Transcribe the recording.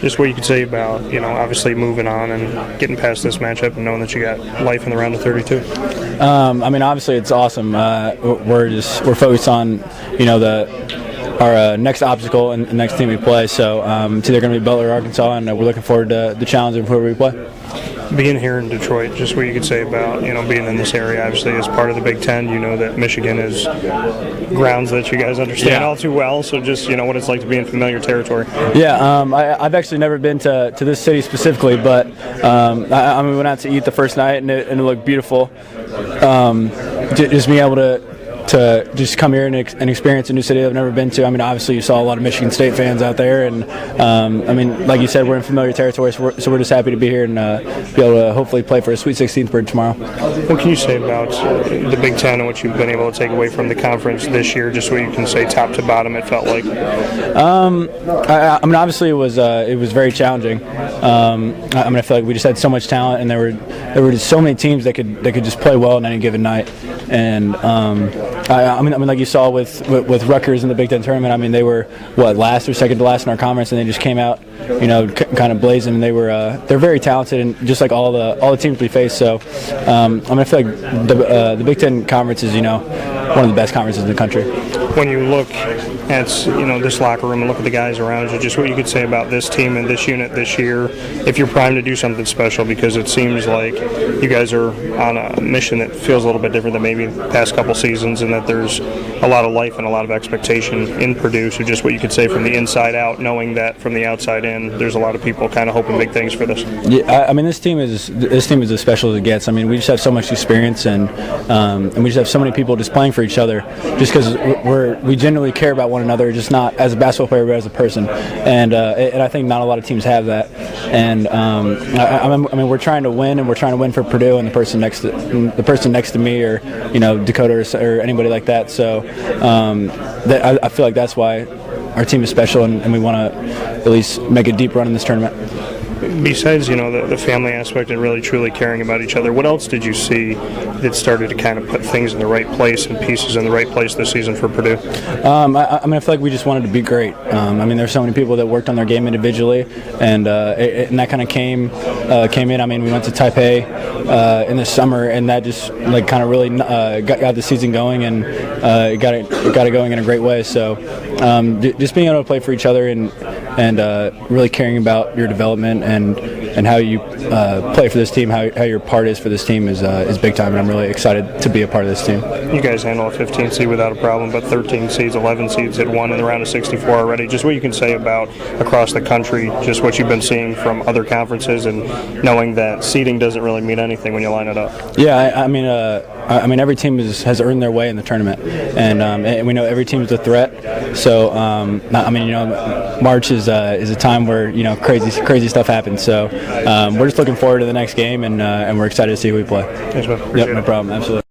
Just what you could say about, obviously moving on and getting past this matchup and knowing that you got life in the round of 32. Obviously it's awesome. We're focused on, our next obstacle and the next team we play. So it's either going to be Butler or Arkansas, and we're looking forward to the challenge of whoever we play. Being here in Detroit, just what you could say about, being in this area, obviously as part of the Big Ten, that Michigan is grounds that you guys understand all too well, so just, what it's like to be in familiar territory. Yeah, I've actually never been to this city specifically, but we went out to eat the first night, and it looked beautiful. Just being able to just come here and experience a new city I've never been to. Obviously you saw a lot of Michigan State fans out there, and like you said, we're in familiar territory, so we're just happy to be here and be able to hopefully play for a Sweet 16 berth tomorrow. What can you say about the Big Ten and what you've been able to take away from the conference this year? Just what you can say, top to bottom, it felt like. Obviously it was very challenging. I feel like we just had so much talent, and there were just so many teams that could just play well on any given night, and like you saw with Rutgers in the Big Ten tournament. They were last or second to last in our conference, and they just came out, kind of blazing. And they're very talented, and just like all the teams we face. So I feel like the Big Ten conference is one of the best conferences in the country. When you look at this locker room and look at the guys around you, just what you could say about this team and this unit this year, if you're primed to do something special, because it seems like you guys are on a mission that feels a little bit different than maybe the past couple seasons, and that there's a lot of life and a lot of expectation in Purdue. So just what you could say from the inside out, knowing that from the outside in, there's a lot of people kind of hoping big things for this. Yeah, this team is as special as it gets. We just have so much experience, and we just have so many people just playing for each other, just because we genuinely care about one another, just not as a basketball player, but as a person. And I think not a lot of teams have that. And we're trying to win, and we're trying to win for Purdue and the person next to me, or Dakota or anybody like that. So I feel like that's why our team is special, and we want to at least make a deep run in this tournament. Besides, the family aspect and really truly caring about each other, what else did you see that started to kind of put things in the right place and pieces in the right place this season for Purdue? I feel like we just wanted to be great. There's so many people that worked on their game individually, and that kind of came in. We went to Taipei in the summer, and that just kind of really got the season going, and got it going in a great way. So just being able to play for each other and really caring about your development and how you play for this team, how your part is for this team is big time, and I'm really excited to be a part of this team. You guys handle a 15 seed without a problem, but 13 seeds, 11 seeds had won in the round of 64 already. Just what you can say about across the country, just what you've been seeing from other conferences, and knowing that seeding doesn't really mean anything when you line it up. Yeah, every team has earned their way in the tournament, and we know every team is a threat. So March is a time where crazy stuff happens. So we're just looking forward to the next game, and we're excited to see who we play. Thanks, man. Yep, no problem. Absolutely.